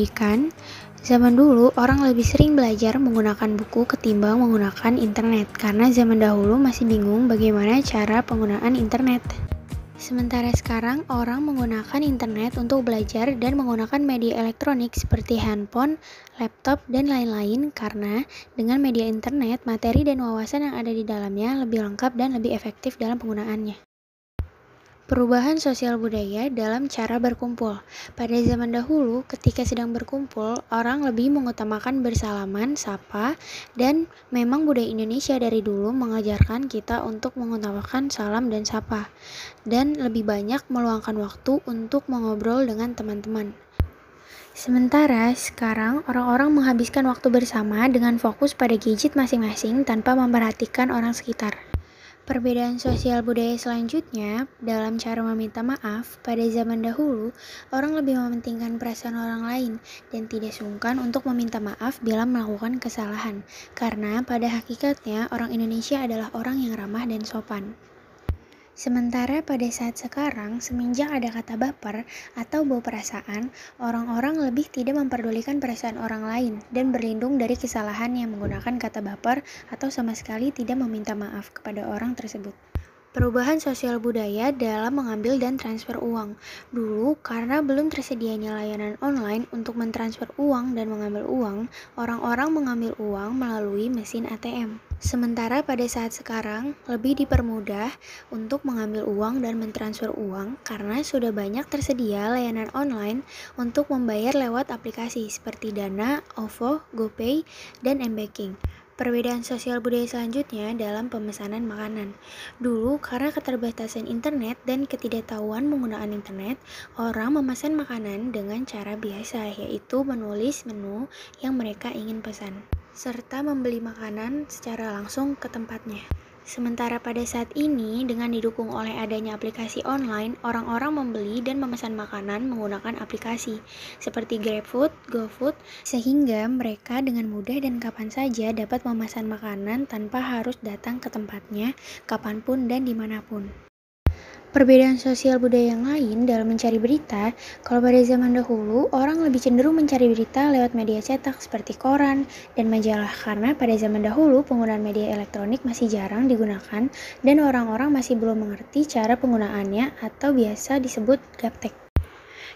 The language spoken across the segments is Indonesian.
pendidikan, zaman dulu orang lebih sering belajar menggunakan buku ketimbang menggunakan internet karena zaman dahulu masih bingung bagaimana cara penggunaan internet. Sementara sekarang orang menggunakan internet untuk belajar dan menggunakan media elektronik seperti handphone, laptop, dan lain-lain karena dengan media internet, materi dan wawasan yang ada di dalamnya lebih lengkap dan lebih efektif dalam penggunaannya. Perubahan sosial budaya dalam cara berkumpul. Pada zaman dahulu, ketika sedang berkumpul, orang lebih mengutamakan bersalaman, sapa, dan memang budaya Indonesia dari dulu mengajarkan kita untuk mengutamakan salam dan sapa, dan lebih banyak meluangkan waktu untuk mengobrol dengan teman-teman. Sementara sekarang orang-orang menghabiskan waktu bersama dengan fokus pada gadget masing-masing tanpa memperhatikan orang sekitar. Perbedaan sosial budaya selanjutnya dalam cara meminta maaf. Pada zaman dahulu, orang lebih mementingkan perasaan orang lain dan tidak sungkan untuk meminta maaf bila melakukan kesalahan, karena pada hakikatnya orang Indonesia adalah orang yang ramah dan sopan. Sementara pada saat sekarang, semenjak ada kata baper atau bau perasaan, orang-orang lebih tidak memperdulikan perasaan orang lain dan berlindung dari kesalahan yang menggunakan kata baper atau sama sekali tidak meminta maaf kepada orang tersebut. Perubahan sosial budaya dalam mengambil dan transfer uang. Dulu, karena belum tersedianya layanan online untuk mentransfer uang dan mengambil uang, orang-orang mengambil uang melalui mesin ATM. Sementara pada saat sekarang, lebih dipermudah untuk mengambil uang dan mentransfer uang karena sudah banyak tersedia layanan online untuk membayar lewat aplikasi seperti Dana, OVO, GoPay, dan M-Banking. Perbedaan sosial budaya selanjutnya dalam pemesanan makanan. Dulu, karena keterbatasan internet dan ketidaktahuan menggunakan internet, orang memesan makanan dengan cara biasa, yaitu menulis menu yang mereka ingin pesan, serta membeli makanan secara langsung ke tempatnya. Sementara pada saat ini, dengan didukung oleh adanya aplikasi online, orang-orang membeli dan memesan makanan menggunakan aplikasi seperti GrabFood, GoFood, sehingga mereka dengan mudah dan kapan saja dapat memesan makanan tanpa harus datang ke tempatnya, kapanpun dan dimanapun. Perbedaan sosial budaya yang lain dalam mencari berita, kalau pada zaman dahulu, orang lebih cenderung mencari berita lewat media cetak seperti koran dan majalah karena pada zaman dahulu penggunaan media elektronik masih jarang digunakan dan orang-orang masih belum mengerti cara penggunaannya atau biasa disebut gaptek.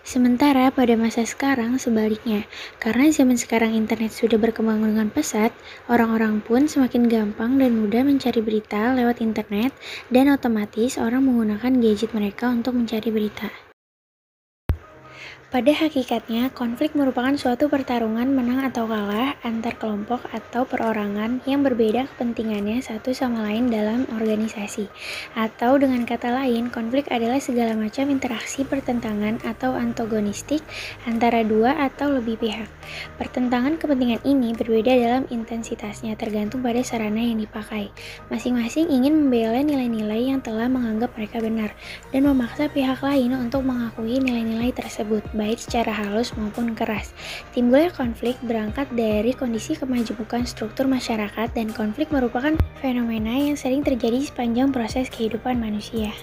Sementara pada masa sekarang sebaliknya, karena zaman sekarang internet sudah berkembang dengan pesat, orang-orang pun semakin gampang dan mudah mencari berita lewat internet dan otomatis orang menggunakan gadget mereka untuk mencari berita. Pada hakikatnya, konflik merupakan suatu pertarungan menang atau kalah antar kelompok atau perorangan yang berbeda kepentingannya satu sama lain dalam organisasi. Atau dengan kata lain, konflik adalah segala macam interaksi pertentangan atau antagonistik antara dua atau lebih pihak. Pertentangan kepentingan ini berbeda dalam intensitasnya tergantung pada sarana yang dipakai. Masing-masing ingin membela nilai-nilai yang telah menganggap mereka benar dan memaksa pihak lain untuk mengakui nilai-nilai tersebut, baik secara halus maupun keras. Timbulnya konflik berangkat dari kondisi kemajemukan struktur masyarakat dan konflik merupakan fenomena yang sering terjadi sepanjang proses kehidupan manusia.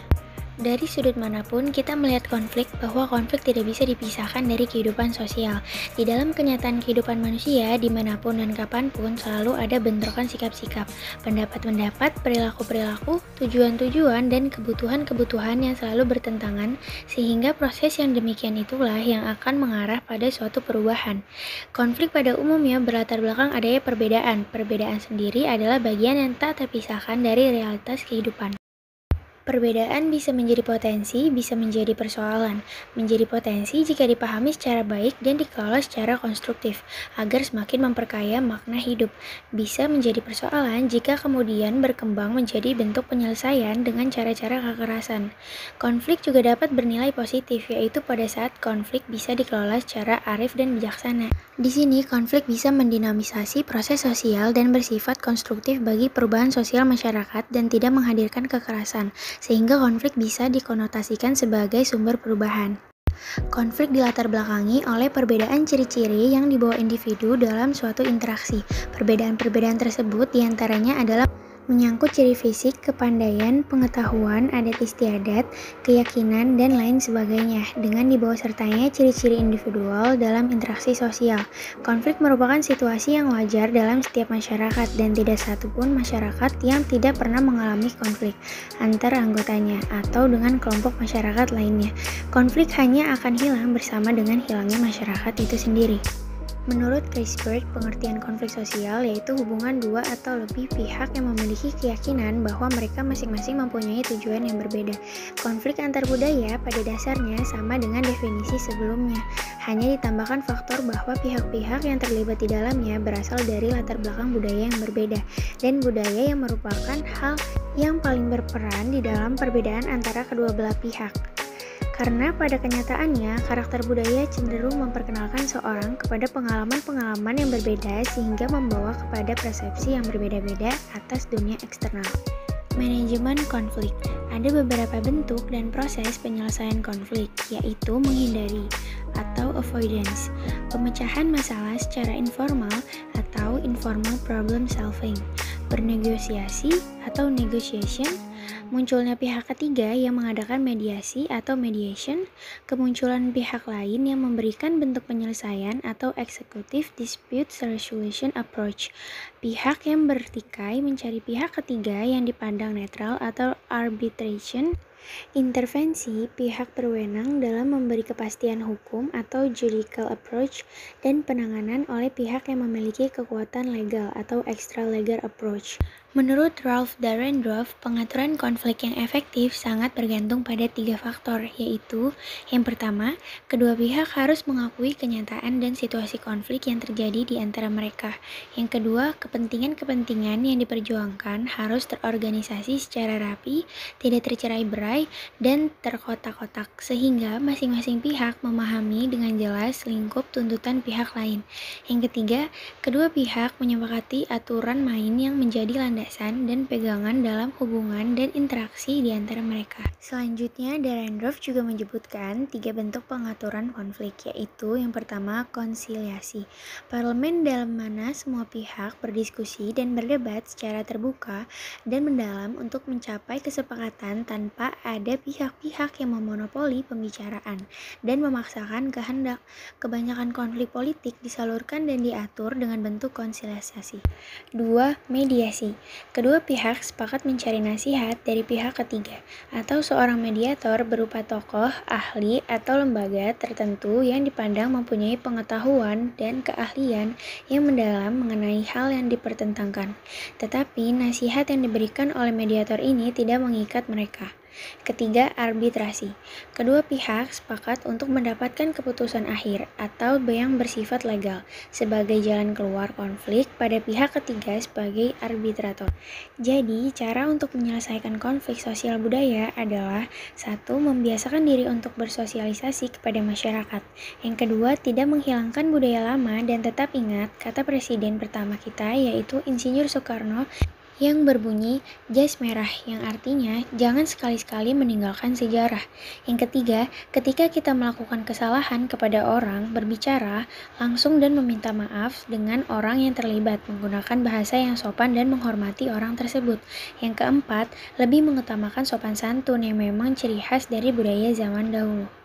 Dari sudut manapun, kita melihat konflik bahwa konflik tidak bisa dipisahkan dari kehidupan sosial. Di dalam kenyataan kehidupan manusia, dimanapun dan kapanpun selalu ada bentrokan sikap-sikap, pendapat-pendapat, perilaku-perilaku, tujuan-tujuan, dan kebutuhan-kebutuhan yang selalu bertentangan, sehingga proses yang demikian itulah yang akan mengarah pada suatu perubahan. Konflik pada umumnya berlatar belakang adanya perbedaan. Perbedaan sendiri adalah bagian yang tak terpisahkan dari realitas kehidupan. Perbedaan bisa menjadi potensi, bisa menjadi persoalan. Menjadi potensi jika dipahami secara baik dan dikelola secara konstruktif, agar semakin memperkaya makna hidup. Bisa menjadi persoalan jika kemudian berkembang menjadi bentuk penyelesaian dengan cara-cara kekerasan. Konflik juga dapat bernilai positif, yaitu pada saat konflik bisa dikelola secara arif dan bijaksana. Di sini, konflik bisa mendinamisasi proses sosial dan bersifat konstruktif bagi perubahan sosial masyarakat dan tidak menghadirkan kekerasan, sehingga konflik bisa dikonotasikan sebagai sumber perubahan. Konflik dilatar belakangi oleh perbedaan ciri-ciri yang dibawa individu dalam suatu interaksi. Perbedaan-perbedaan tersebut diantaranya adalah menyangkut ciri fisik, kepandaian, pengetahuan, adat istiadat, keyakinan, dan lain sebagainya, dengan dibawa sertanya ciri-ciri individual dalam interaksi sosial. Konflik merupakan situasi yang wajar dalam setiap masyarakat, dan tidak satupun masyarakat yang tidak pernah mengalami konflik antar anggotanya atau dengan kelompok masyarakat lainnya. Konflik hanya akan hilang bersama dengan hilangnya masyarakat itu sendiri. Menurut Kreisberg, pengertian konflik sosial yaitu hubungan dua atau lebih pihak yang memiliki keyakinan bahwa mereka masing-masing mempunyai tujuan yang berbeda. Konflik antar budaya pada dasarnya sama dengan definisi sebelumnya, hanya ditambahkan faktor bahwa pihak-pihak yang terlibat di dalamnya berasal dari latar belakang budaya yang berbeda, dan budaya yang merupakan hal yang paling berperan di dalam perbedaan antara kedua belah pihak. Karena pada kenyataannya, karakter budaya cenderung memperkenalkan seorang kepada pengalaman-pengalaman yang berbeda sehingga membawa kepada persepsi yang berbeda-beda atas dunia eksternal. Manajemen konflik. Ada beberapa bentuk dan proses penyelesaian konflik, yaitu menghindari atau avoidance, pemecahan masalah secara informal atau informal problem solving, bernegosiasi atau negotiation, munculnya pihak ketiga yang mengadakan mediasi atau mediation, kemunculan pihak lain yang memberikan bentuk penyelesaian atau executive dispute resolution approach, pihak yang bertikai mencari pihak ketiga yang dipandang netral atau arbitration, intervensi pihak berwenang dalam memberi kepastian hukum atau judicial approach, dan penanganan oleh pihak yang memiliki kekuatan legal atau extra legal approach. Menurut Ralph Dahrendorf, pengaturan konflik yang efektif sangat bergantung pada 3 faktor, yaitu yang pertama, kedua pihak harus mengakui kenyataan dan situasi konflik yang terjadi di antara mereka. Yang kedua, kepentingan-kepentingan yang diperjuangkan harus terorganisasi secara rapi, tidak tercerai-berai, dan terkotak-kotak, sehingga masing-masing pihak memahami dengan jelas lingkup tuntutan pihak lain. Yang ketiga, kedua pihak menyepakati aturan main yang menjadi landasan dan pegangan dalam hubungan dan interaksi di antara mereka. Selanjutnya, Dahrendorf juga menyebutkan 3 bentuk pengaturan konflik, yaitu yang pertama, konsiliasi. Parlemen dalam mana semua pihak berdiskusi dan berdebat secara terbuka dan mendalam untuk mencapai kesepakatan tanpa ada pihak-pihak yang memonopoli pembicaraan dan memaksakan kehendak. Kebanyakan konflik politik disalurkan dan diatur dengan bentuk konsiliasi. 2. Mediasi. Kedua pihak sepakat mencari nasihat dari pihak ketiga atau seorang mediator berupa tokoh, ahli, atau lembaga tertentu yang dipandang mempunyai pengetahuan dan keahlian yang mendalam mengenai hal yang dipertentangkan. Tetapi nasihat yang diberikan oleh mediator ini tidak mengikat mereka. Ketiga, arbitrasi. Kedua pihak sepakat untuk mendapatkan keputusan akhir atau yang bersifat legal sebagai jalan keluar konflik pada pihak ketiga sebagai arbitrator. Jadi, cara untuk menyelesaikan konflik sosial budaya adalah 1. Membiasakan diri untuk bersosialisasi kepada masyarakat. Yang kedua, tidak menghilangkan budaya lama dan tetap ingat kata presiden pertama kita yaitu Insinyur Soekarno yang berbunyi jas merah, yang artinya jangan sekali-sekali meninggalkan sejarah. Yang ketiga, ketika kita melakukan kesalahan kepada orang, berbicara langsung dan meminta maaf dengan orang yang terlibat menggunakan bahasa yang sopan dan menghormati orang tersebut. Yang keempat, lebih mengutamakan sopan santun yang memang ciri khas dari budaya zaman dahulu.